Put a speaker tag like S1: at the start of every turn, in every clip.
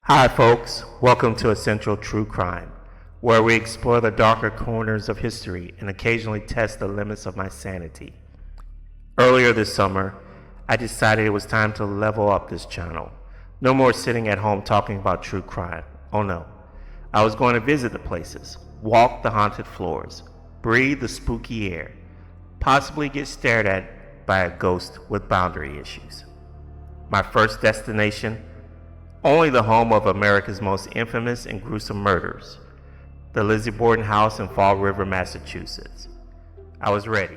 S1: Hi folks, welcome to Essential True Crime, where we explore the darker corners of history and occasionally test the limits of my sanity. Earlier this summer, I decided it was time to level up this channel. No more sitting at home talking about true crime. Oh no. I was going to visit the places, walk the haunted floors, breathe the spooky air, possibly get stared at by a ghost with boundary issues. My first destination, only the home of America's most infamous and gruesome murders, the Lizzie Borden house in Fall River, Massachusetts. I was ready.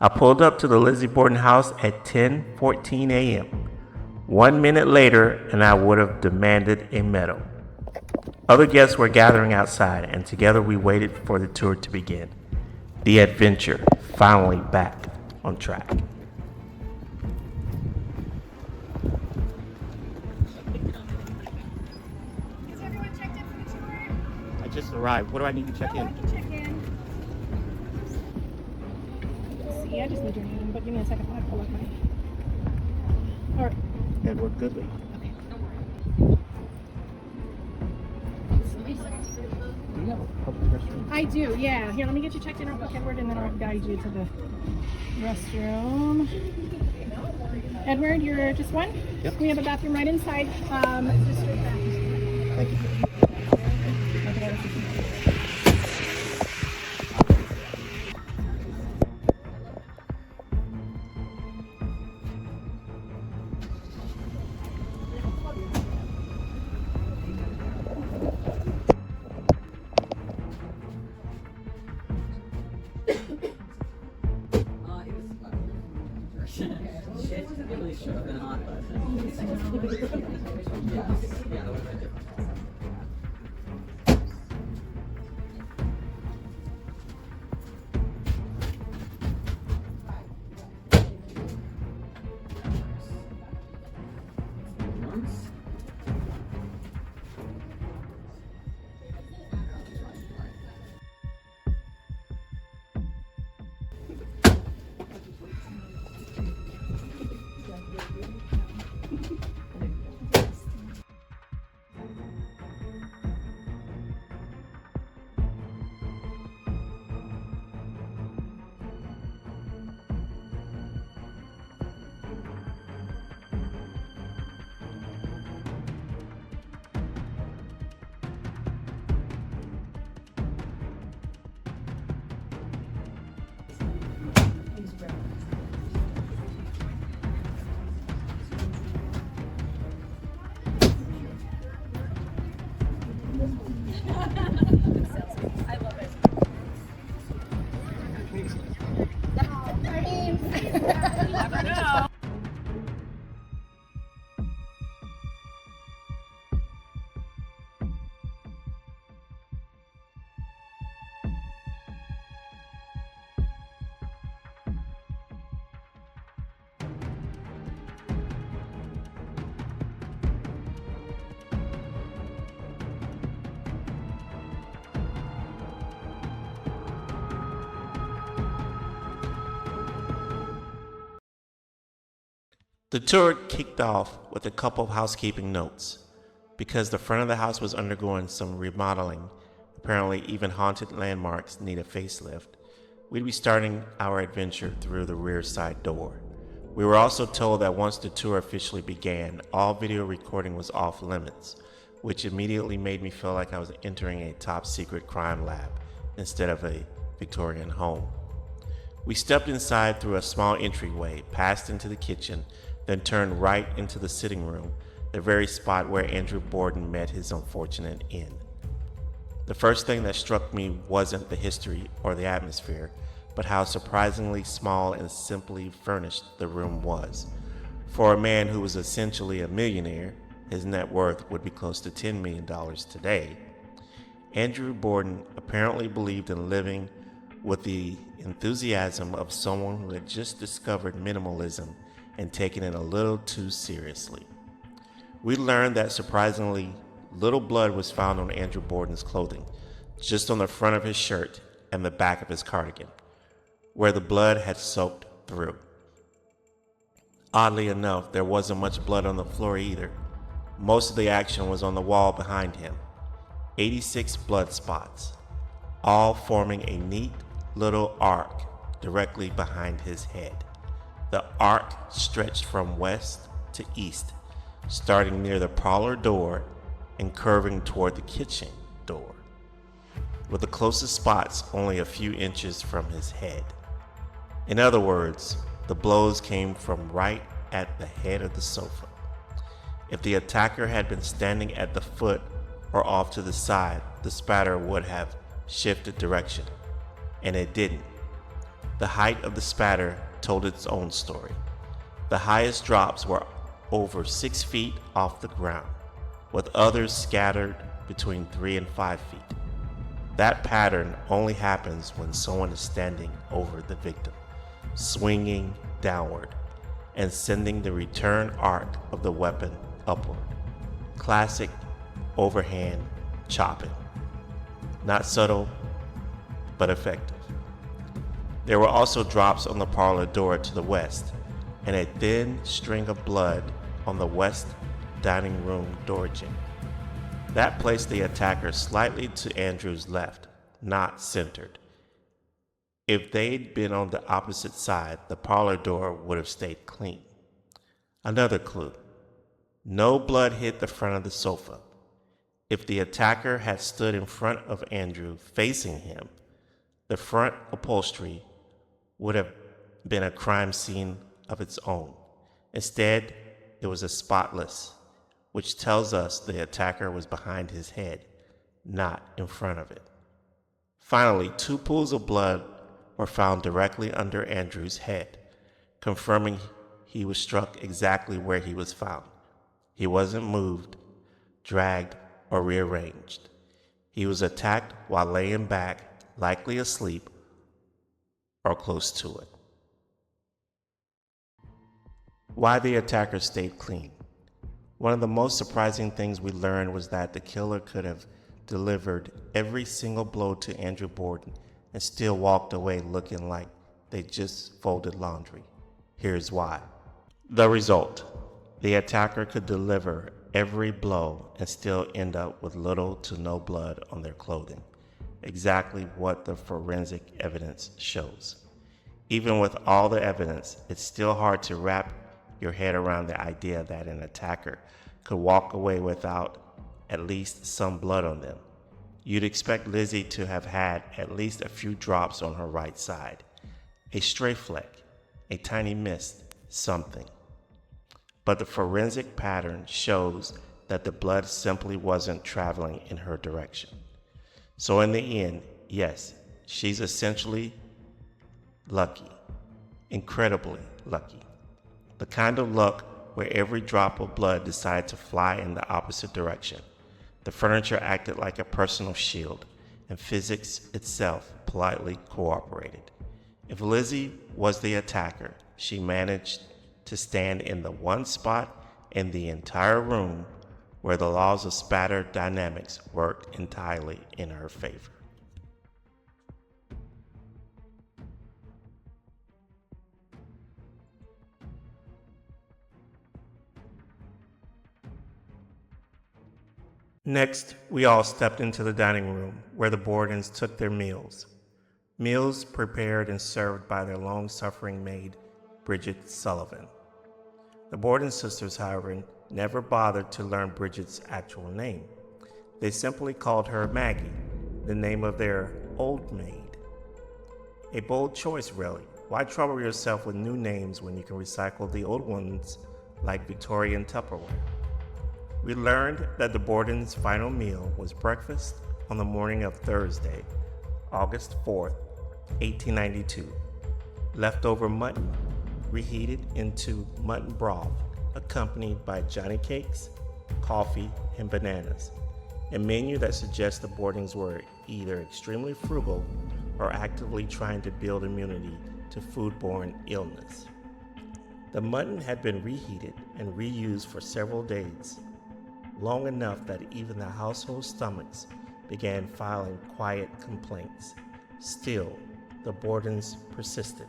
S1: I pulled up to the Lizzie Borden house at 10:14 a.m. 1 minute later, and I would have demanded a medal. Other guests were gathering outside, and together we waited for the tour to begin. The adventure finally back on track.
S2: Is everyone checked in for the tour?
S1: I just arrived. What do I need to check in?
S2: Check in. See, I just need your name, but give me a second while I pull up my. All right.
S1: Edward Goodley.
S2: Okay.
S1: Do you have a public restroom?
S2: I do, yeah. Here, let me get you checked in real quick, Edward, and then I'll guide you to the restroom. Edward, you're just one?
S1: Yep.
S2: We have a bathroom right inside. Just straight back.
S1: Thank you.
S2: Okay.
S3: It really should have been hot, but
S1: The tour kicked off with a couple of housekeeping notes. Because the front of the house was undergoing some remodeling, apparently even haunted landmarks need a facelift, we'd be starting our adventure through the rear side door. We were also told that once the tour officially began, all video recording was off limits, which immediately made me feel like I was entering a top secret crime lab instead of a Victorian home. We stepped inside through a small entryway, passed into the kitchen, then turned right into the sitting room, the very spot where Andrew Borden met his unfortunate end. The first thing that struck me wasn't the history or the atmosphere, but how surprisingly small and simply furnished the room was. For a man who was essentially a millionaire, his net worth would be close to $10 million today. Andrew Borden apparently believed in living with the enthusiasm of someone who had just discovered minimalism and taken it a little too seriously. We learned that surprisingly little blood was found on Andrew Borden's clothing, just on the front of his shirt and the back of his cardigan, where the blood had soaked through. Oddly enough, there wasn't much blood on the floor either. Most of the action was on the wall behind him. 86 blood spots, all forming a neat little arc directly behind his head. The arc stretched from west to east, starting near the parlor door and curving toward the kitchen door, with the closest spots only a few inches from his head. In other words, the blows came from right at the head of the sofa. If the attacker had been standing at the foot or off to the side, the spatter would have shifted direction, and it didn't. The height of the spatter told its own story. The highest drops were over 6 feet off the ground, with others scattered between 3 and 5 feet. That pattern only happens when someone is standing over the victim, swinging downward and sending the return arc of the weapon upward. Classic overhand chopping. Not subtle, but effective. There were also drops on the parlor door to the west, and a thin string of blood on the west dining room door jamb. That placed the attacker slightly to Andrew's left, not centered. If they'd been on the opposite side, the parlor door would have stayed clean. Another clue. No blood hit the front of the sofa. If the attacker had stood in front of Andrew facing him, the front upholstery would have been a crime scene of its own. Instead, it was spotless, which tells us the attacker was behind his head, not in front of it. Finally, 2 pools of blood were found directly under Andrew's head, confirming he was struck exactly where he was found. He wasn't moved, dragged, or rearranged. He was attacked while laying back, likely asleep or close to it. Why the attacker stayed clean. One of the most surprising things we learned was that the killer could have delivered every single blow to Andrew Borden and still walked away looking like they just folded laundry. Here's why. The result. The attacker could deliver every blow and still end up with little to no blood on their clothing. Exactly what the forensic evidence shows. Even with all the evidence, it's still hard to wrap your head around the idea that an attacker could walk away without at least some blood on them. You'd expect Lizzie to have had at least a few drops on her right side. A stray fleck, a tiny mist, something. But the forensic pattern shows that the blood simply wasn't traveling in her direction. So in the end, yes, she's essentially lucky, incredibly lucky. The kind of luck where every drop of blood decided to fly in the opposite direction. The furniture acted like a personal shield, and physics itself politely cooperated. If Lizzie was the attacker, she managed to stand in the one spot in the entire room where the laws of spatter dynamics worked entirely in her favor. Next, we all stepped into the dining room where the Borden'S took their meals. Meals prepared and served by their long-suffering maid, Bridget Sullivan. The Borden sisters, however, never bothered to learn Bridget's actual name. They simply called her Maggie, the name of their old maid. A bold choice, really. Why trouble yourself with new names when you can recycle the old ones like Victorian Tupperware? We learned that the Borden's final meal was breakfast on the morning of Thursday, August 4th, 1892. Leftover mutton reheated into mutton broth, accompanied by Johnny cakes, coffee, and bananas. A menu that suggests the Borden's were either extremely frugal or actively trying to build immunity to foodborne illness. The mutton had been reheated and reused for several days, long enough that even the household stomachs began filing quiet complaints. Still, the Borden's persisted.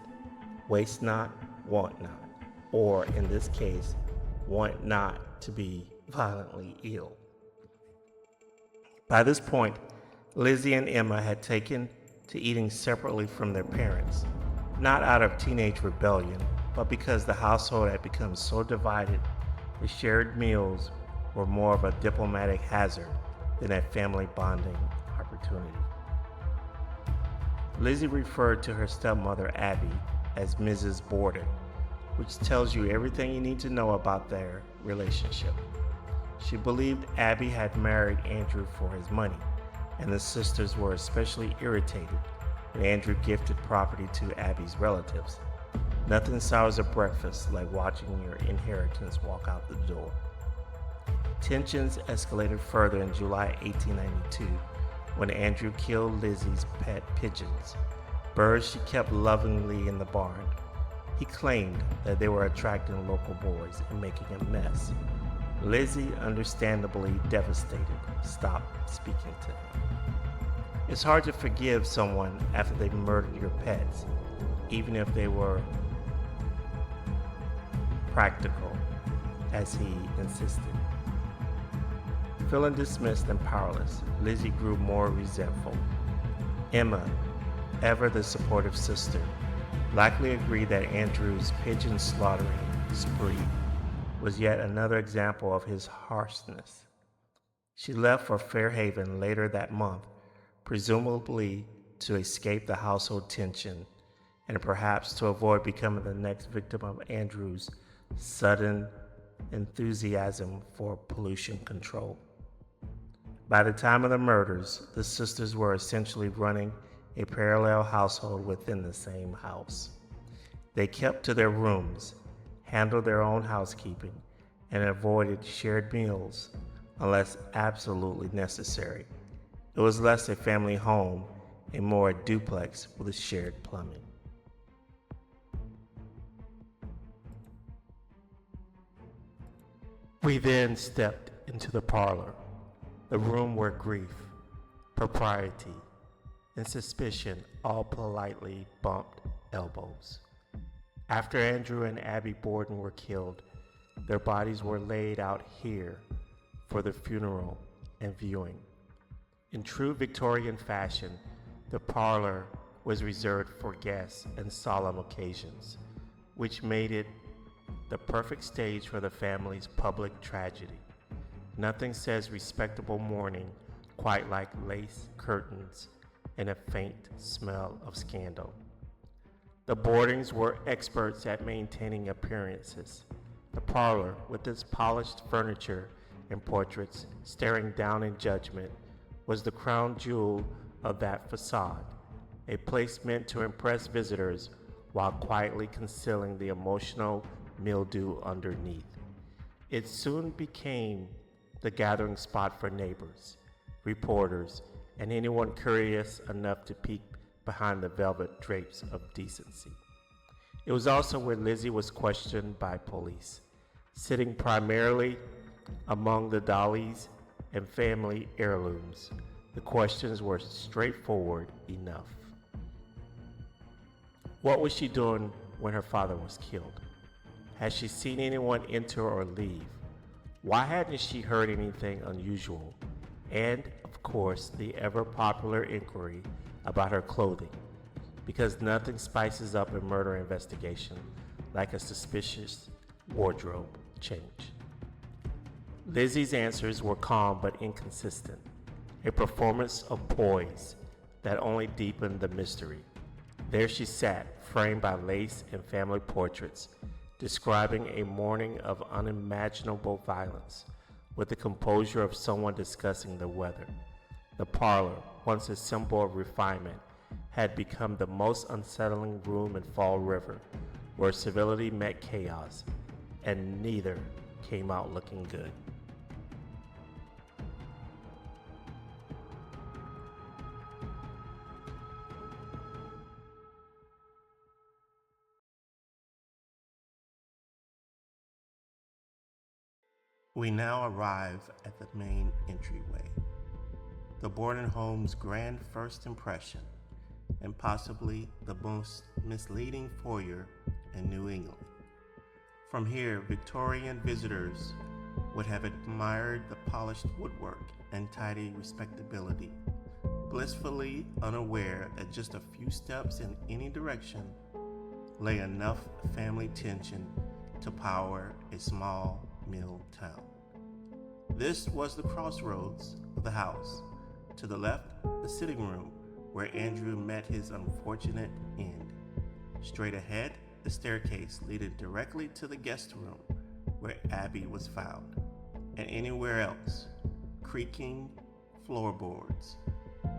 S1: Waste not, want not, or in this case, want not to be violently ill. By this point, Lizzie and Emma had taken to eating separately from their parents, not out of teenage rebellion, but because the household had become so divided, the shared meals were more of a diplomatic hazard than a family bonding opportunity. Lizzie referred to her stepmother Abby as Mrs. Borden, which tells you everything you need to know about their relationship. She believed Abby had married Andrew for his money, and the sisters were especially irritated when Andrew gifted property to Abby's relatives. Nothing sours a breakfast like watching your inheritance walk out the door. Tensions escalated further in July 1892 when Andrew killed Lizzie's pet pigeons, birds she kept lovingly in the barn. He claimed that they were attracting local boys and making a mess. Lizzie, understandably devastated, stopped speaking to him. It's hard to forgive someone after they've murdered your pets, even if they were practical, as he insisted. Feeling dismissed and powerless, Lizzie grew more resentful. Emma, ever the supportive sister, likely agreed that Andrew's pigeon slaughtering spree was yet another example of his harshness. She left for Fairhaven later that month, presumably to escape the household tension and perhaps to avoid becoming the next victim of Andrew's sudden enthusiasm for pollution control. By the time of the murders, the sisters were essentially running a parallel household within the same house. They kept to their rooms, handled their own housekeeping, and avoided shared meals unless absolutely necessary. It was less a family home and more a duplex with shared plumbing. We then stepped into the parlor, the room where grief, propriety, and suspicion all politely bumped elbows. After Andrew and Abby Borden were killed, their bodies were laid out here for the funeral and viewing. In true Victorian fashion, the parlor was reserved for guests and solemn occasions, which made it the perfect stage for the family's public tragedy. Nothing says respectable mourning quite like lace curtains and a faint smell of scandal. The Borden's were experts at maintaining appearances. The parlor, with its polished furniture and portraits staring down in judgment, was the crown jewel of that facade, a place meant to impress visitors while quietly concealing the emotional mildew underneath. It soon became the gathering spot for neighbors, reporters, and anyone curious enough to peek behind the velvet drapes of decency. It was also where Lizzie was questioned by police. Sitting primarily among the dollies and family heirlooms, the questions were straightforward enough. What was she doing when her father was killed? Had she seen anyone enter or leave? Why hadn't she heard anything unusual? and, of course, the ever-popular inquiry about her clothing, because nothing spices up a murder investigation like a suspicious wardrobe change. Lizzie's answers were calm but inconsistent, a performance of poise that only deepened the mystery. There she sat, framed by lace and family portraits, describing a morning of unimaginable violence with the composure of someone discussing the weather. The parlor, once a symbol of refinement, had become the most unsettling room in Fall River, where civility met chaos, and neither came out looking good. We now arrive at the main entryway, the Borden home's grand first impression, and possibly the most misleading foyer in New England. From here, Victorian visitors would have admired the polished woodwork and tidy respectability, blissfully unaware that just a few steps in any direction lay enough family tension to power a small mill town. This was the crossroads of the house. To the left, the sitting room, where Andrew met his unfortunate end. Straight ahead, the staircase leading directly to the guest room, where Abby was found. And anywhere else, creaking floorboards,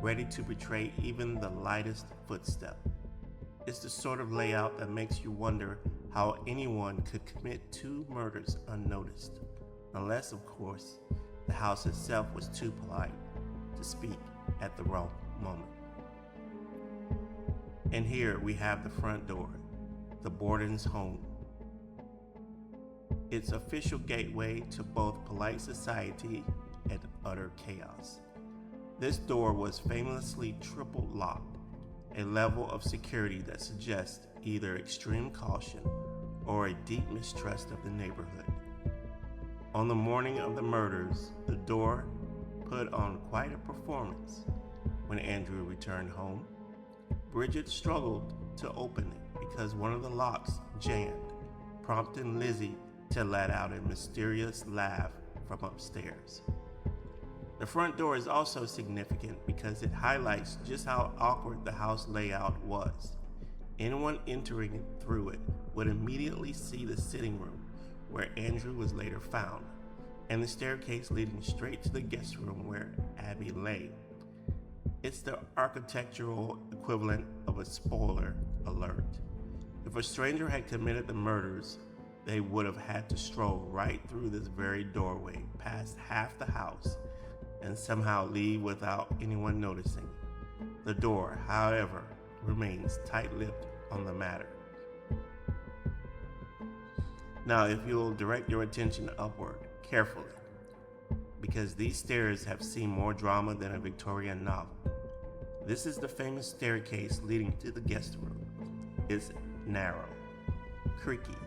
S1: ready to betray even the lightest footstep. It's the sort of layout that makes you wonder how anyone could commit two murders unnoticed, unless, of course, the house itself was too polite to speak at the wrong moment. And here we have the front door, the Borden'S home. Its official gateway to both polite society and utter chaos. This door was famously triple locked, a level of security that suggests either extreme caution or a deep mistrust of the neighborhood. On the morning of the murders, the door put on quite a performance. When Andrew returned home, Bridget struggled to open it because one of the locks jammed, prompting Lizzie to let out a mysterious laugh from upstairs. The front door is also significant because it highlights just how awkward the house layout was. Anyone entering through it would immediately see the sitting room, where Andrew was later found, and the staircase leading straight to the guest room where Abby lay. It's the architectural equivalent of a spoiler alert. If a stranger had committed the murders, they would have had to stroll right through this very doorway, past half the house, and somehow leave without anyone noticing. The door, however, remains tight-lipped on the matter. Now, if you'll direct your attention upward carefully, because these stairs have seen more drama than a Victorian novel. This is the famous staircase leading to the guest room. It's narrow, creaky,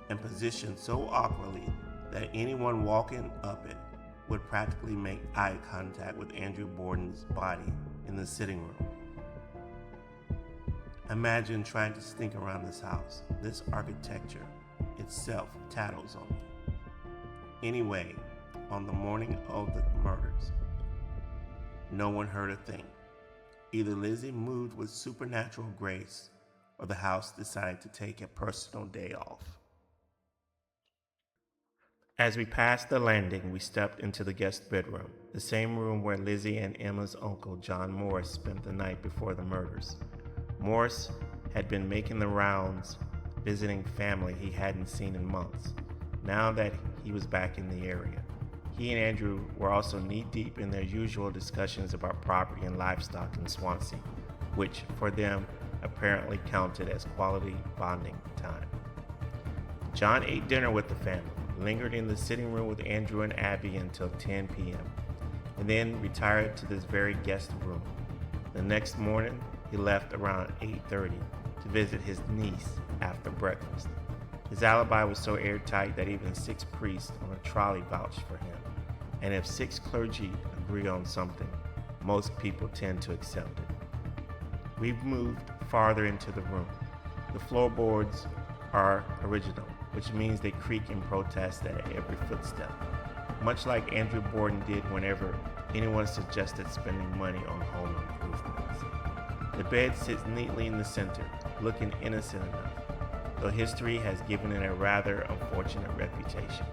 S1: and positioned so awkwardly that anyone walking up it would practically make eye contact with Andrew Borden's body in the sitting room. Imagine trying to sneak around this house. This architecture itself tattles on you. Anyway, on the morning of the murders, no one heard a thing. Either Lizzie moved with supernatural grace, or the house decided to take a personal day off. As we passed the landing, we stepped into the guest bedroom, the same room where Lizzie and Emma's uncle, John Morris, spent the night before the murders. Morris had been making the rounds, visiting family he hadn't seen in months, now that he was back in the area. He and Andrew were also knee-deep in their usual discussions about property and livestock in Swansea, which, for them, apparently counted as quality bonding time. John ate dinner with the family, lingered in the sitting room with Andrew and Abby until 10 p.m., and then retired to this very guest room. The next morning, he left around 8:30 to visit his niece after breakfast. His alibi was so airtight that even 6 priests on a trolley vouched for him, and if 6 clergy agree on something, most people tend to accept it. We've moved farther into the room. The floorboards are original, which means they creak in protest at every footstep, much like Andrew Borden did whenever anyone suggested spending money on home improvements. The bed sits neatly in the center, looking innocent enough, though history has given it a rather unfortunate reputation.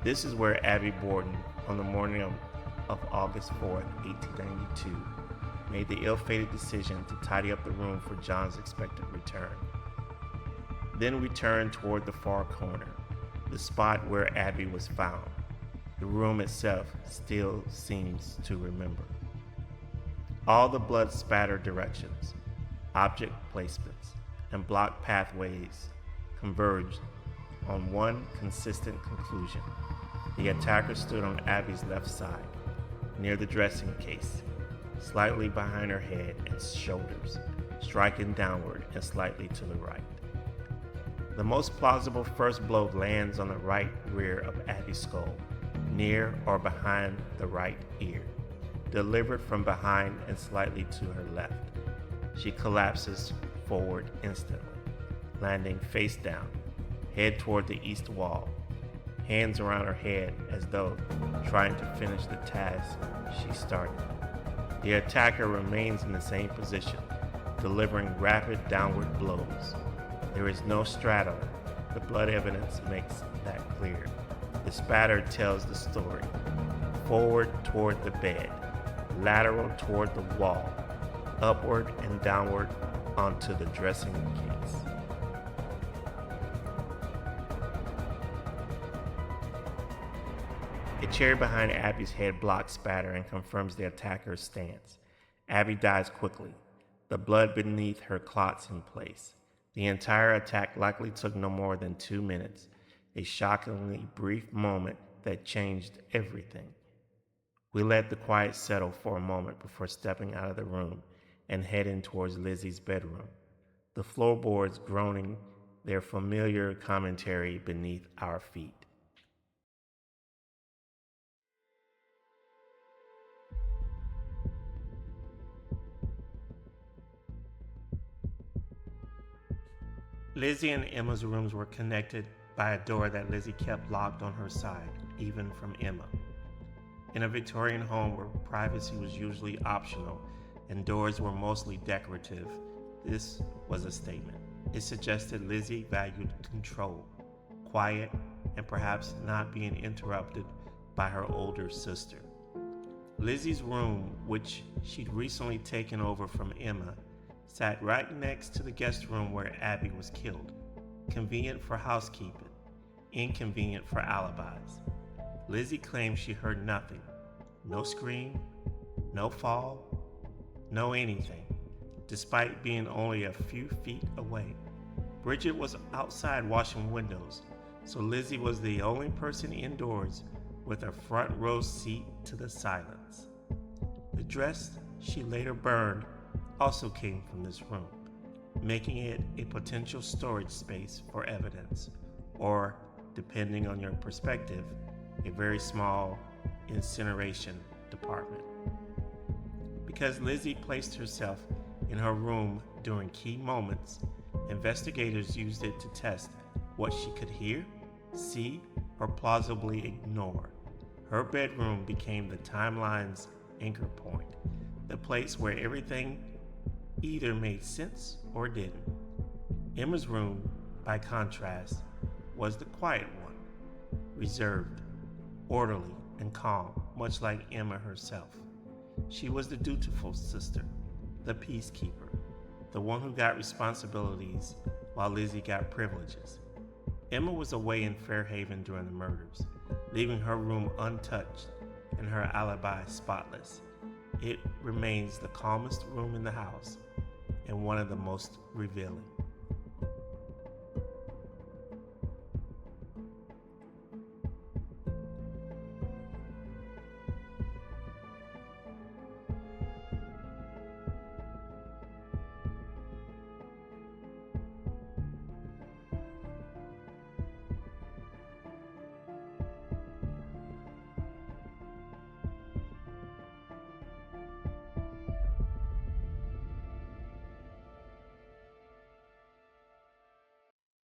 S1: This is where Abby Borden, on the morning of August 4th, 1892, made the ill-fated decision to tidy up the room for John's expected return. Then we turned toward the far corner, the spot where Abby was found. The room itself still seems to remember. All the blood-spattered directions, object placements, and blocked pathways converged on one consistent conclusion. The attacker stood on Abby's left side, near the dressing case, slightly behind her head and shoulders, striking downward and slightly to the right. The most plausible first blow lands on the right rear of Abby's skull, near or behind the right ear, delivered from behind and slightly to her left. She collapses forward instantly, landing face down, head toward the east wall, hands around her head as though trying to finish the task she started. The attacker remains in the same position, delivering rapid downward blows. There is no straddle. The blood evidence makes that clear. The spatter tells the story. Forward toward the bed, lateral toward the wall, upward and downward onto the dressing case. A chair behind Abby's head blocks spatter and confirms the attacker's stance. Abby dies quickly, the blood beneath her clots in place. The entire attack likely took no more than 2 minutes, a shockingly brief moment that changed everything. We let the quiet settle for a moment before stepping out of the room and heading towards Lizzie's bedroom, the floorboards groaning their familiar commentary beneath our feet. Lizzie and Emma's rooms were connected by a door that Lizzie kept locked on her side, even from Emma. In a Victorian home where privacy was usually optional and doors were mostly decorative, this was a statement. It suggested Lizzie valued control, quiet, and perhaps not being interrupted by her older sister. Lizzie's room, which she'd recently taken over from Emma, sat right next to the guest room where Abby was killed. Convenient for housekeeping, inconvenient for alibis. Lizzie claimed she heard nothing. No scream, no fall, no anything, despite being only a few feet away. Bridget was outside washing windows, so Lizzie was the only person indoors with a front row seat to the silence. The dress she later burned also came from this room, making it a potential storage space for evidence, or, depending on your perspective, a very small incineration department. Because Lizzie placed herself in her room during key moments, investigators used it to test what she could hear, see, or plausibly ignore. Her bedroom became the timeline's anchor point, the place where everything either made sense or didn't. Emma's room, by contrast, was the quiet one, reserved, orderly, and calm, much like Emma herself. She was the dutiful sister, the peacekeeper, the one who got responsibilities while Lizzie got privileges. Emma was away in Fairhaven during the murders, leaving her room untouched and her alibi spotless. It remains the calmest room in the house and one of the most revealing.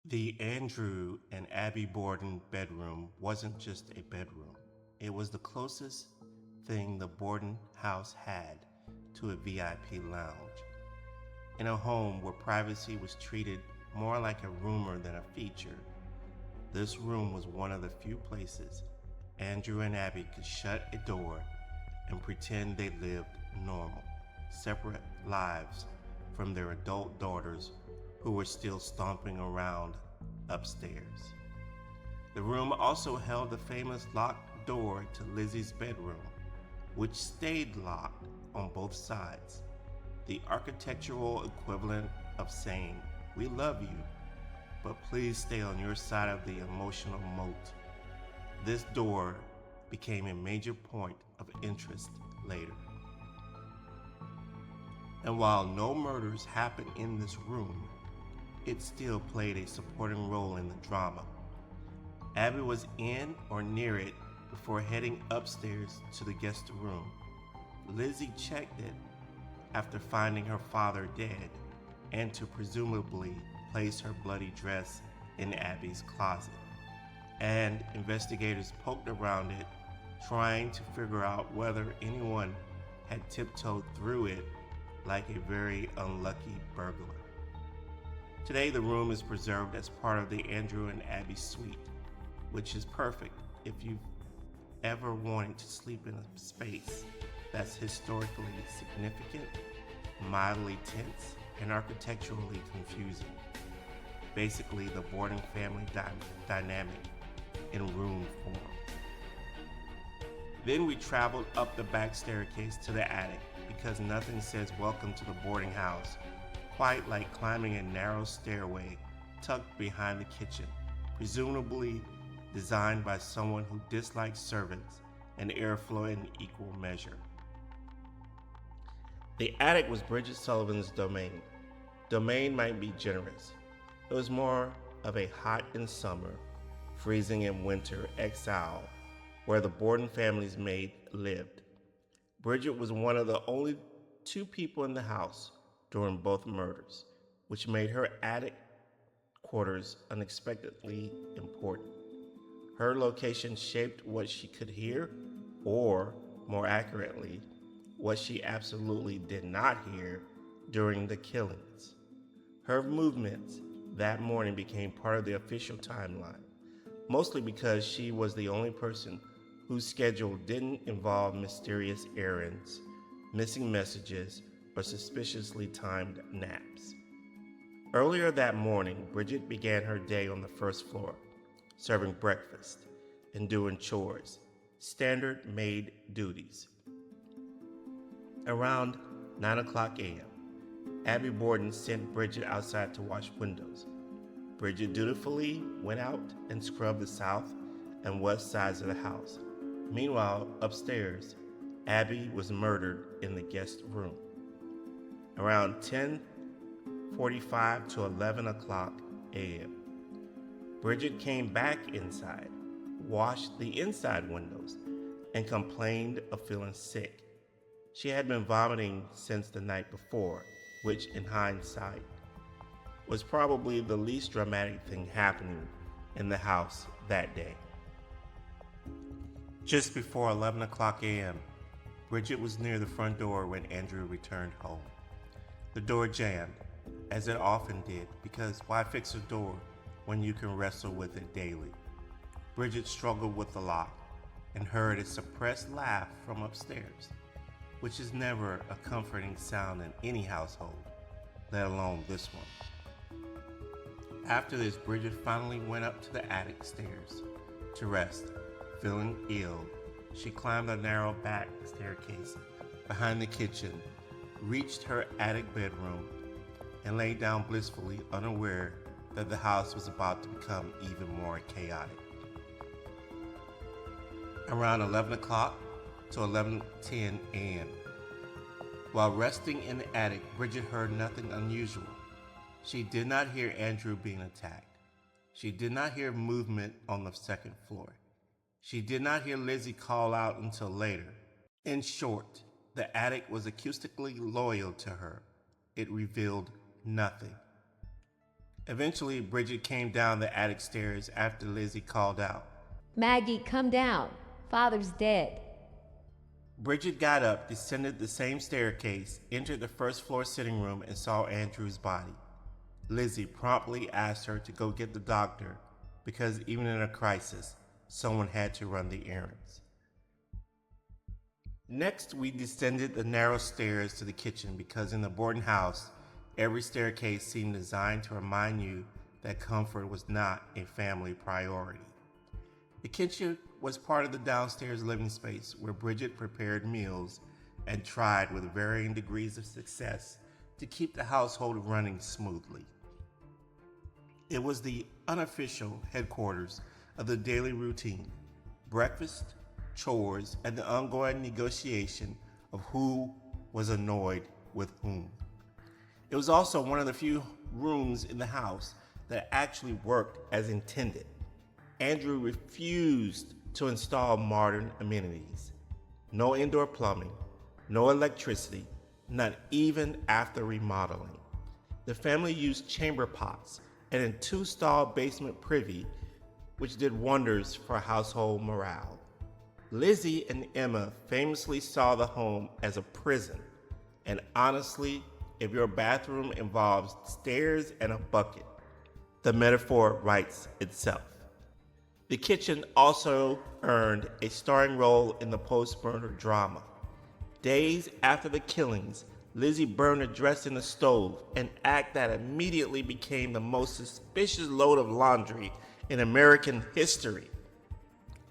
S1: The Andrew and Abby Borden bedroom wasn't just a bedroom. It was the closest thing the Borden house had to a VIP lounge. In a home where privacy was treated more like a rumor than a feature, this room was one of the few places Andrew and Abby could shut a door and pretend they lived normal, separate lives from their adult daughters who were still stomping around upstairs. The room also held the famous locked door to Lizzie's bedroom, which stayed locked on both sides, the architectural equivalent of saying, "We love you, but please stay on your side of the emotional moat." This door became a major point of interest later. And while no murders happened in this room, it still played a supporting role in the drama. Abby was in or near it before heading upstairs to the guest room. Lizzie checked it after finding her father dead and to presumably place her bloody dress in Abby's closet. And investigators poked around it, trying to figure out whether anyone had tiptoed through it like a very unlucky burglar. Today, the room is preserved as part of the Andrew and Abby suite, which is perfect if you've ever wanted to sleep in a space that's historically significant, mildly tense, and architecturally confusing. Basically, the Borden family dynamic in room form. Then we traveled up the back staircase to the attic because nothing says welcome to the boarding house quite like climbing a narrow stairway tucked behind the kitchen, presumably designed by someone who dislikes servants and airflow in equal measure. The attic was Bridget Sullivan's domain. Domain might be generous. It was more of a hot in summer, freezing in winter exile where the Borden family's maid lived. Bridget was one of the only two people in the house during both murders, which made her attic quarters unexpectedly important. Her location shaped what she could hear, or more accurately, what she absolutely did not hear during the killings. Her movements that morning became part of the official timeline, mostly because she was the only person whose schedule didn't involve mysterious errands, missing messages, or suspiciously timed naps. Earlier that morning, Bridget began her day on the first floor, serving breakfast and doing chores, standard maid duties. Around 9 o'clock a.m., Abby Borden sent Bridget outside to wash windows. Bridget dutifully went out and scrubbed the south and west sides of the house. Meanwhile, upstairs, Abby was murdered in the guest room. Around 10:45 to 11 o'clock a.m., Bridget came back inside, washed the inside windows, and complained of feeling sick. She had been vomiting since the night before, which in hindsight was probably the least dramatic thing happening in the house that day. Just before 11 o'clock a.m., Bridget was near the front door when Andrew returned home. The door jammed, as it often did, because why fix a door when you can wrestle with it daily? Bridget struggled with the lock and heard a suppressed laugh from upstairs, which is never a comforting sound in any household, let alone this one. After this, Bridget finally went up to the attic stairs to rest. Feeling ill, she climbed the narrow back staircase behind the kitchen, reached her attic bedroom, and lay down blissfully unaware that the house was about to become even more chaotic. Around 11 o'clock to 11:10 a.m., while resting in the attic, Bridget heard nothing unusual. She did not hear Andrew being attacked. She did not hear movement on the second floor. She did not hear Lizzie call out until later. In short, the attic was acoustically loyal to her. It revealed nothing. Eventually, Bridget came down the attic stairs after Lizzie called out.
S4: Maggie, come down. Father's dead.
S1: Bridget got up, descended the same staircase, entered the first floor sitting room, and saw Andrew's body. Lizzie promptly asked her to go get the doctor because even in a crisis, someone had to run the errands. Next, we descended the narrow stairs to the kitchen because in the Borden house, every staircase seemed designed to remind you that comfort was not a family priority. The kitchen was part of the downstairs living space where Bridget prepared meals and tried with varying degrees of success to keep the household running smoothly. It was the unofficial headquarters of the daily routine, breakfast, chores, and the ongoing negotiation of who was annoyed with whom. It was also one of the few rooms in the house that actually worked as intended. Andrew refused to install modern amenities. No indoor plumbing, no electricity, not even after remodeling. The family used chamber pots and a two-stall basement privy, which did wonders for household morale. Lizzie and Emma famously saw the home as a prison, and honestly, if your bathroom involves stairs and a bucket, the metaphor writes itself. The kitchen also earned a starring role in the post-murder drama. Days after the killings, Lizzie burned a dress in the stove, an act that immediately became the most suspicious load of laundry in American history.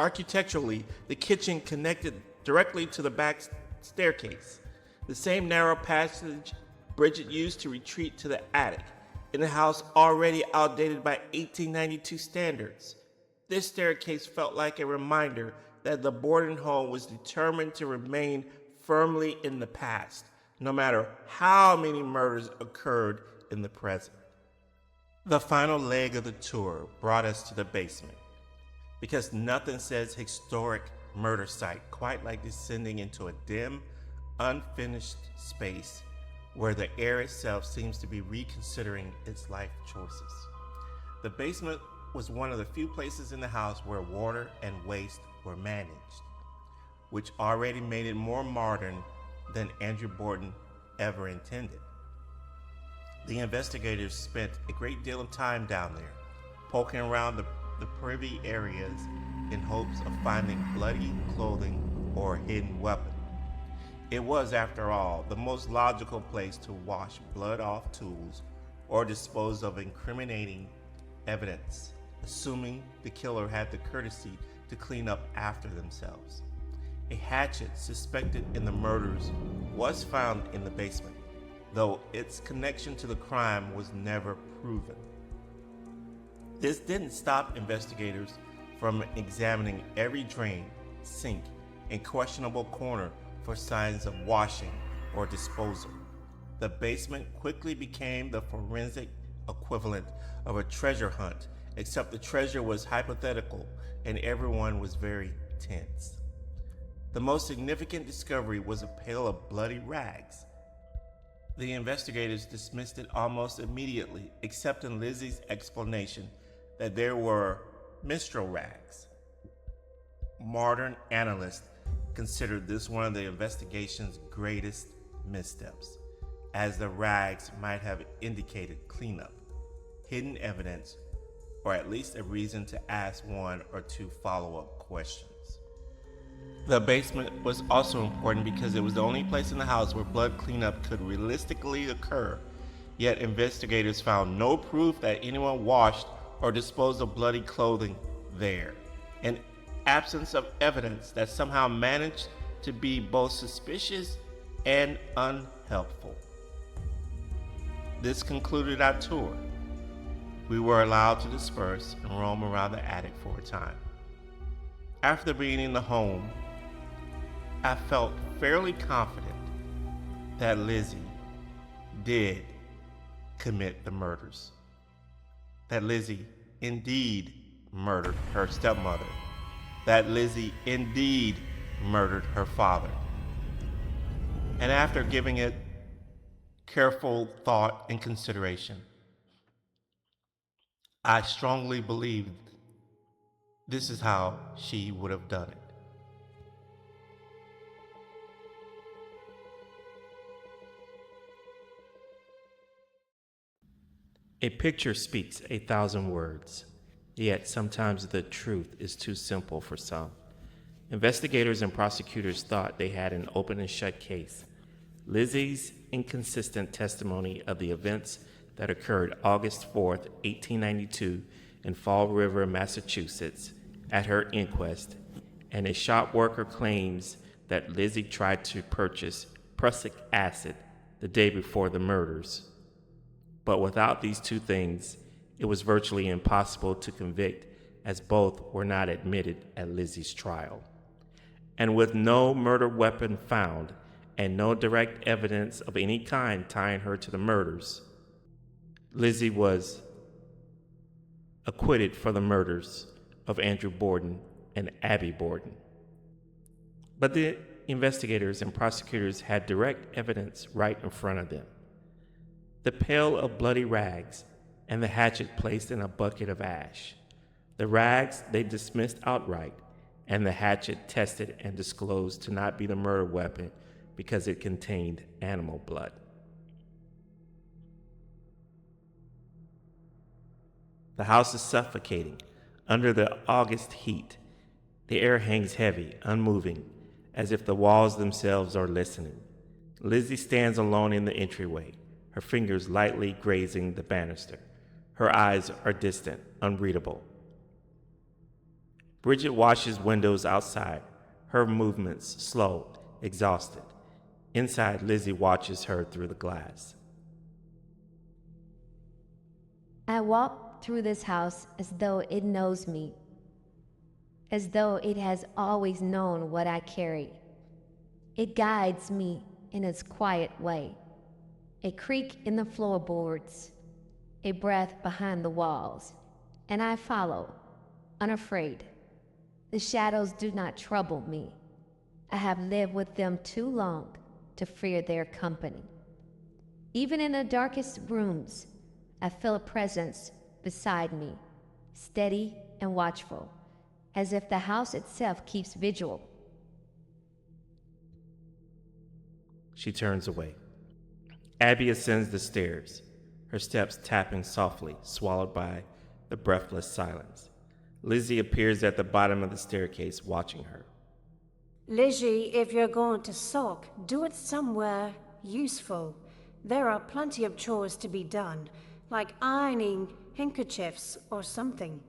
S1: Architecturally, the kitchen connected directly to the back staircase, the same narrow passage Bridget used to retreat to the attic, in a house already outdated by 1892 standards. This staircase felt like a reminder that the Borden home was determined to remain firmly in the past, no matter how many murders occurred in the present. The final leg of the tour brought us to the basement, because nothing says historic murder site quite like descending into a dim, unfinished space where the air itself seems to be reconsidering its life choices. The basement was one of the few places in the house where water and waste were managed, which already made it more modern than Andrew Borden ever intended. The investigators spent a great deal of time down there, poking around the privy areas in hopes of finding bloody clothing or a hidden weapon. It was, after all, the most logical place to wash blood off tools or dispose of incriminating evidence, assuming the killer had the courtesy to clean up after themselves. A hatchet suspected in the murders was found in the basement, though its connection to the crime was never proven. This didn't stop investigators from examining every drain, sink, and questionable corner for signs of washing or disposal. The basement quickly became the forensic equivalent of a treasure hunt, except the treasure was hypothetical and everyone was very tense. The most significant discovery was a pail of bloody rags. The investigators dismissed it almost immediately, accepting Lizzie's explanation that there were menstrual rags. Modern analysts considered this one of the investigation's greatest missteps, as the rags might have indicated cleanup, hidden evidence, or at least a reason to ask one or two follow-up questions. The basement was also important because it was the only place in the house where blood cleanup could realistically occur, yet investigators found no proof that anyone washed or disposed of bloody clothing there, an absence of evidence that somehow managed to be both suspicious and unhelpful. This concluded our tour. We were allowed to disperse and roam around the attic for a time. After being in the home, I felt fairly confident that Lizzie did commit the murders. That Lizzie indeed murdered her stepmother. That Lizzie indeed murdered her father. And after giving it careful thought and consideration, I strongly believe this is how she would have done it. A picture speaks 1,000 words, yet sometimes the truth is too simple for some. Investigators and prosecutors thought they had an open and shut case. Lizzie's inconsistent testimony of the events that occurred August 4th, 1892, in Fall River, Massachusetts, at her inquest, and a shop worker claims that Lizzie tried to purchase prussic acid the day before the murders. But without these two things, it was virtually impossible to convict, as both were not admitted at Lizzie's trial. And with no murder weapon found and no direct evidence of any kind tying her to the murders, Lizzie was acquitted for the murders of Andrew Borden and Abby Borden. But the investigators and prosecutors had direct evidence right in front of them. The pail of bloody rags and the hatchet placed in a bucket of ash. The rags they dismissed outright, and the hatchet tested and disclosed to not be the murder weapon because it contained animal blood. The house is suffocating under the August heat. The air hangs heavy, unmoving, as if the walls themselves are listening. Lizzie stands alone in the entryway, her fingers lightly grazing the banister. Her eyes are distant, unreadable. Bridget watches windows outside, her movements slow, exhausted. Inside, Lizzie watches her through the glass.
S4: I walk through this house as though it knows me, as though it has always known what I carry. It guides me in its quiet way. A creak in the floorboards, a breath behind the walls, and I follow, unafraid. The shadows do not trouble me. I have lived with them too long to fear their company. Even in the darkest rooms, I feel a presence beside me, steady and watchful, as if the house itself keeps vigil.
S1: She turns away. Abby ascends the stairs, her steps tapping softly, swallowed by the breathless silence. Lizzie appears at the bottom of the staircase, watching her.
S5: Lizzie, if you're going to sulk, do it somewhere useful. There are plenty of chores to be done, like ironing handkerchiefs or something.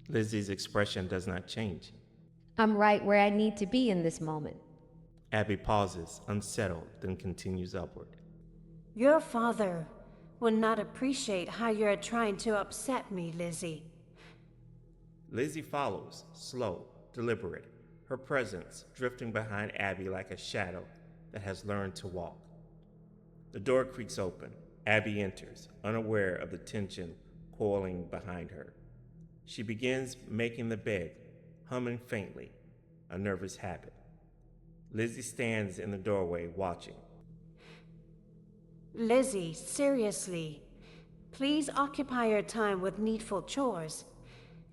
S1: Lizzie's expression does not change.
S4: I'm right where I need to be in this moment.
S1: Abby pauses, unsettled, then continues upward.
S5: Your father will not appreciate how you're trying to upset me, Lizzie.
S1: Lizzie follows, slow, deliberate, her presence drifting behind Abby like a shadow that has learned to walk. The door creaks open. Abby enters, unaware of the tension coiling behind her. She begins making the bed, humming faintly, a nervous habit. Lizzie stands in the doorway, watching.
S5: Lizzie, seriously, please occupy your time with needful chores.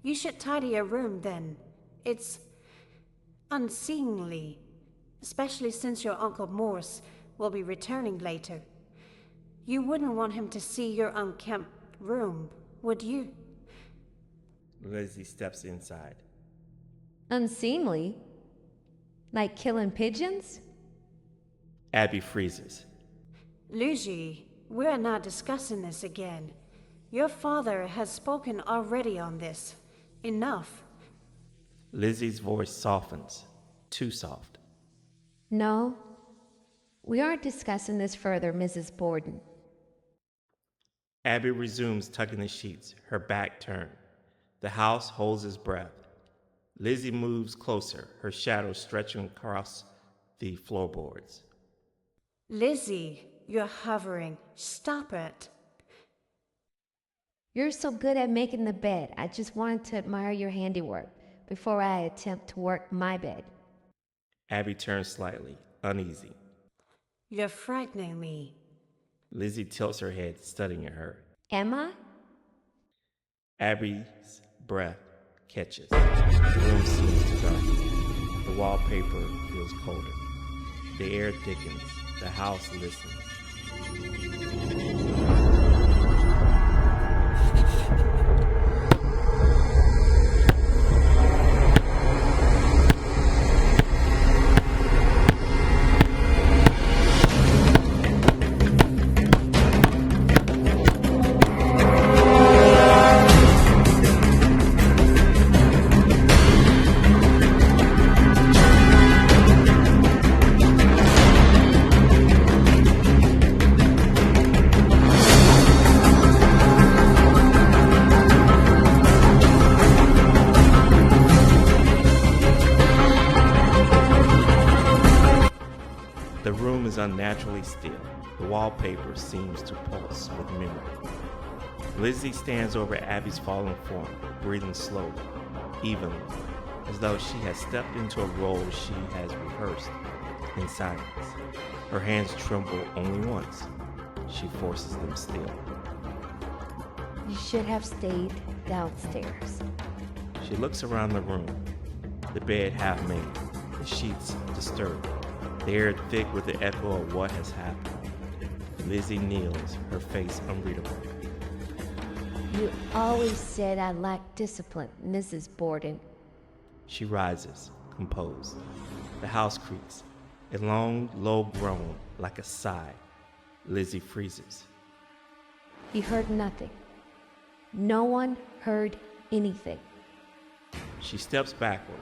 S5: You should tidy your room then. It's unseemly, especially since your Uncle Morse will be returning later. You wouldn't want him to see your unkempt room, would you?
S1: Lizzie steps inside.
S4: Unseemly? Like killing pigeons?
S1: Abby freezes.
S5: Lizzie, we're not discussing this again. Your father has spoken already on this. Enough.
S1: Lizzie's voice softens, too soft.
S4: No, we aren't discussing this further, Mrs. Borden.
S1: Abby resumes tucking the sheets, her back turned. The house holds its breath. Lizzie moves closer, her shadow stretching across the floorboards.
S5: Lizzie, you're hovering. Stop it.
S4: You're so good at making the bed. I just wanted to admire your handiwork before I attempt to work my bed.
S1: Abby turns slightly, uneasy.
S5: You're frightening me.
S1: Lizzie tilts her head, studying her.
S4: Am I?
S1: Abby's breath catches. The room seems to darken. The wallpaper feels colder. The air thickens. The house listens. The room is unnaturally still. The wallpaper seems to pulse with memory. Lizzie stands over Abby's fallen form, breathing slowly, evenly, as though she has stepped into a role she has rehearsed in silence. Her hands tremble only once. She forces them still.
S4: You should have stayed downstairs.
S1: She looks around the room, the bed half made, the sheets disturbed, the air thick with the echo of what has happened. Lizzie kneels, her face unreadable.
S4: You always said I lacked discipline, Mrs. Borden.
S1: She rises, composed. The house creaks, a long, low groan like a sigh. Lizzie freezes.
S4: You heard nothing. No one heard anything.
S1: She steps backward,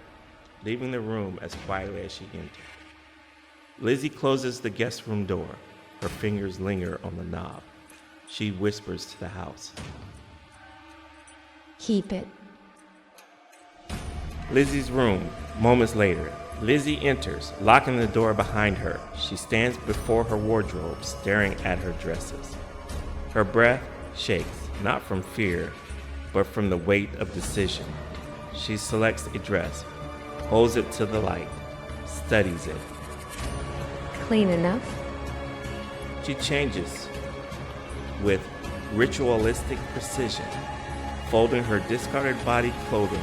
S1: leaving the room as quietly as she entered. Lizzie closes the guest room door. Her fingers linger on the knob. She whispers to the house.
S4: Keep it.
S1: Lizzie's room. Moments later, Lizzie enters, locking the door behind her. She stands before her wardrobe, staring at her dresses. Her breath shakes, not from fear, but from the weight of decision. She selects a dress, holds it to the light, studies it.
S4: Clean enough?
S1: She changes with ritualistic precision, folding her discarded body clothing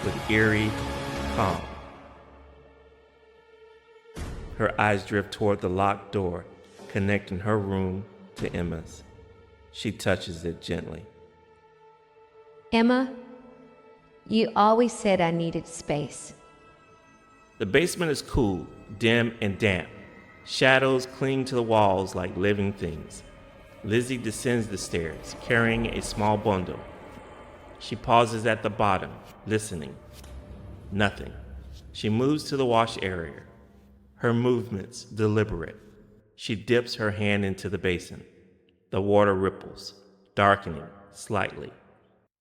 S1: with eerie calm. Her eyes drift toward the locked door, connecting her room to Emma's. She touches it gently.
S4: Emma, you always said I needed space.
S1: The basement is cool, dim, and damp. Shadows cling to the walls like living things. Lizzie descends the stairs, carrying a small bundle. She pauses at the bottom, listening. Nothing. She moves to the wash area, her movements deliberate. She dips her hand into the basin. The water ripples, darkening slightly.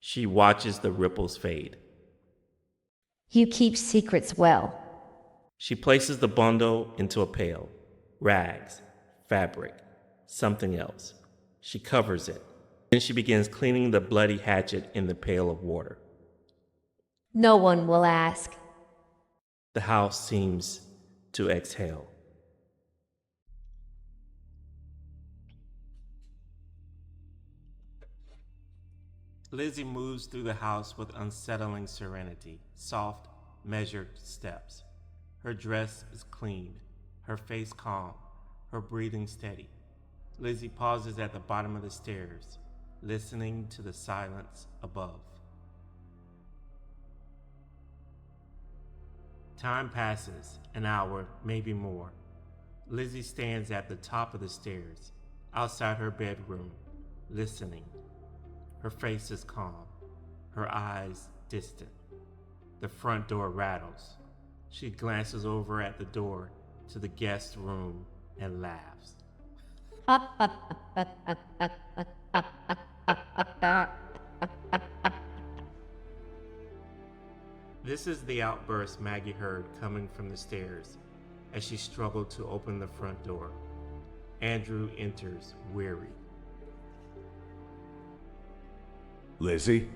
S1: She watches the ripples fade.
S4: You keep secrets well.
S1: She places the bundle into a pail. Rags, fabric, something else. She covers it. Then she begins cleaning the bloody hatchet in the pail of water.
S4: No one will ask.
S1: The house seems to exhale. Lizzie moves through the house with unsettling serenity, soft, measured steps. Her dress is cleaned, her face calm, her breathing steady. Lizzie pauses at the bottom of the stairs, listening to the silence above. Time passes, an hour, maybe more. Lizzie stands at the top of the stairs, outside her bedroom, listening. Her face is calm, her eyes distant. The front door rattles. She glances over at the door to the guest room and laughs. This is the outburst Maggie heard coming from the stairs as she struggled to open the front door. Andrew enters, weary.
S6: Lizzie?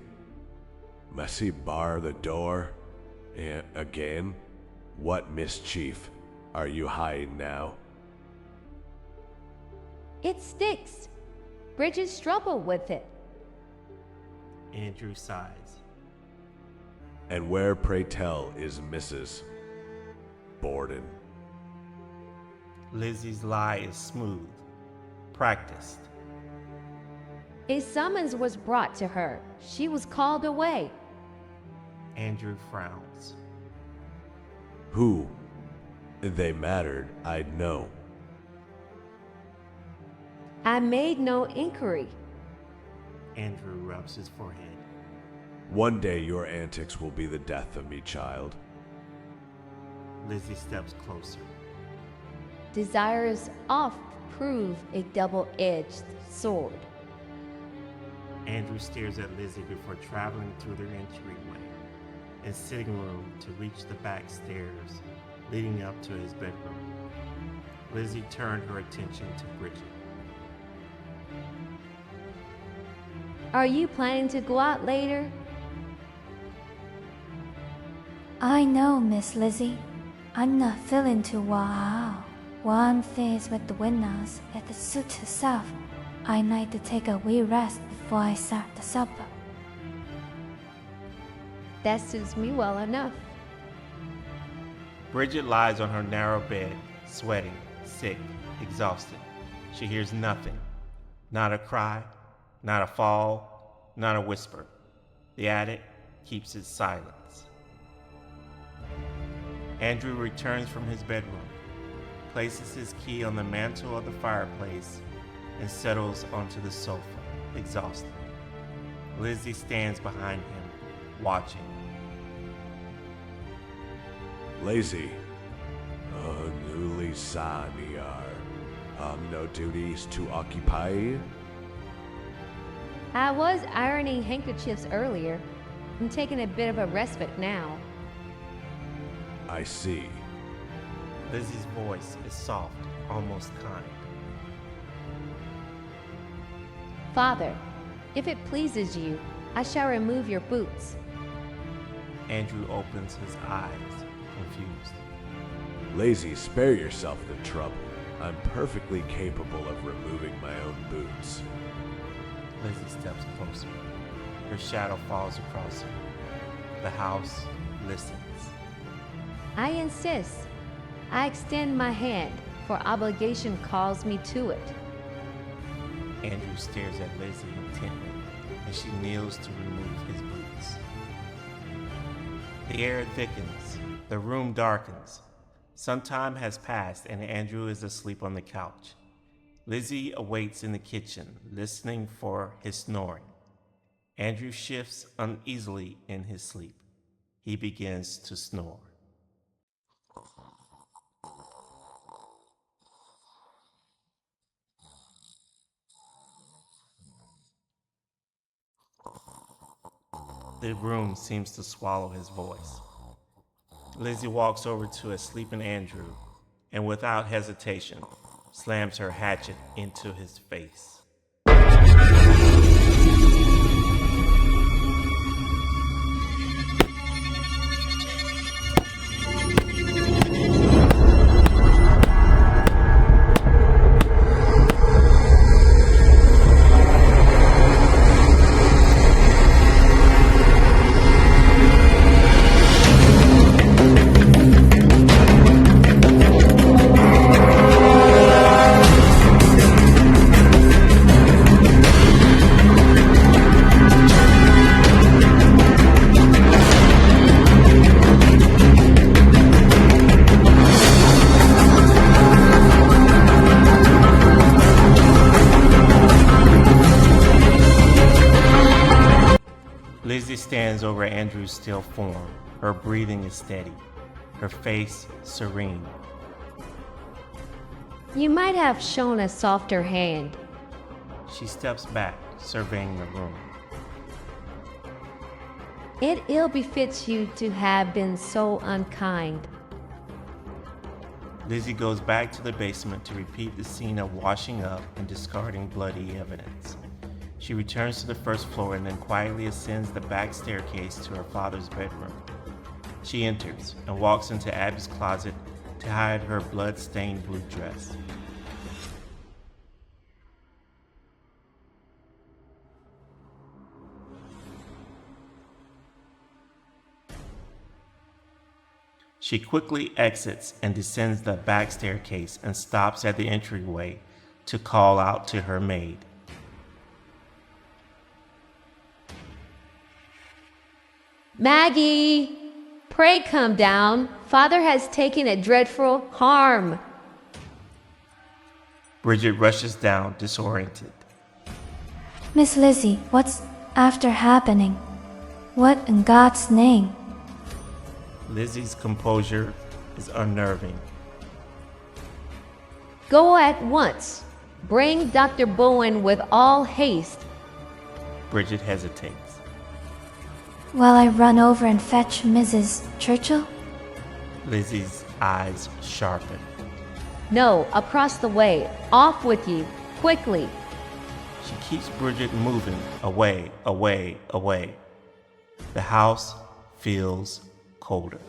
S6: Must he bar the door? Again? What mischief are you hiding now?
S4: It sticks. Bridget struggled with it.
S1: Andrew sighs.
S6: And where, pray tell, is Mrs. Borden?
S1: Lizzie's lie is smooth, practiced.
S4: A summons was brought to her. She was called away.
S1: Andrew frowns.
S6: Who? If they mattered, I'd know.
S4: I made no inquiry.
S1: Andrew rubs his forehead.
S6: One day your antics will be the death of me, child.
S1: Lizzie steps closer.
S4: Desires oft prove a double-edged sword.
S1: Andrew stares at Lizzie before traveling through their entryway and sitting room to reach the back stairs leading up to his bedroom. Lizzie turned her attention to Bridget.
S4: Are you planning to go out later?
S7: I know, Miss Lizzie. I'm not feeling too well. While I'm faced with the windows at the suit herself, I need to take a wee rest before I start the supper.
S4: That suits me well enough.
S1: Bridget lies on her narrow bed, sweating, sick, exhausted. She hears nothing. Not a cry, not a fall, not a whisper. The attic keeps its silence. Andrew returns from his bedroom, places his key on the mantle of the fireplace, and settles onto the sofa, exhausted. Lizzie stands behind him, watching.
S6: Lazy. Newly saniar. No duties to occupy.
S4: I was ironing handkerchiefs earlier. I'm taking a bit of a respite now.
S6: I see.
S1: Lizzie's voice is soft, almost kind.
S4: Father, if it pleases you, I shall remove your boots.
S1: Andrew opens his eyes, confused.
S6: Lazy, spare yourself the trouble. I'm perfectly capable of removing my own boots.
S1: Lizzie steps closer. Her shadow falls across her. The house listens.
S4: I insist. I extend my hand, for obligation calls me to it.
S1: Andrew stares at Lizzie intently as she kneels to remove his boots. The air thickens. The room darkens. Some time has passed and Andrew is asleep on the couch. Lizzie awaits in the kitchen, listening for his snoring. Andrew shifts uneasily in his sleep. He begins to snore. The room seems to swallow his voice. Lizzie walks over to a sleeping Andrew and without hesitation slams her hatchet into his face. Lizzie stands over Andrew's still form. Her breathing is steady, her face serene.
S4: You might have shown a softer hand.
S1: She steps back, surveying the room.
S4: It ill befits you to have been so unkind.
S1: Lizzie goes back to the basement to repeat the scene of washing up and discarding bloody evidence. She returns to the first floor and then quietly ascends the back staircase to her father's bedroom. She enters and walks into Abby's closet to hide her blood-stained blue dress. She quickly exits and descends the back staircase and stops at the entryway to call out to her maid.
S4: Maggie, pray come down. Father has taken a dreadful harm.
S1: Bridget rushes down, disoriented.
S7: Miss Lizzie, what's after happening? What in God's name?
S1: Lizzie's composure is unnerving.
S4: Go at once. Bring Dr. Bowen with all haste.
S1: Bridget hesitates.
S7: While I run over and fetch Mrs. Churchill?
S1: Lizzie's eyes sharpen.
S4: No, across the way. Off with you. Quickly.
S1: She keeps Bridget moving away, away, away. The house feels colder.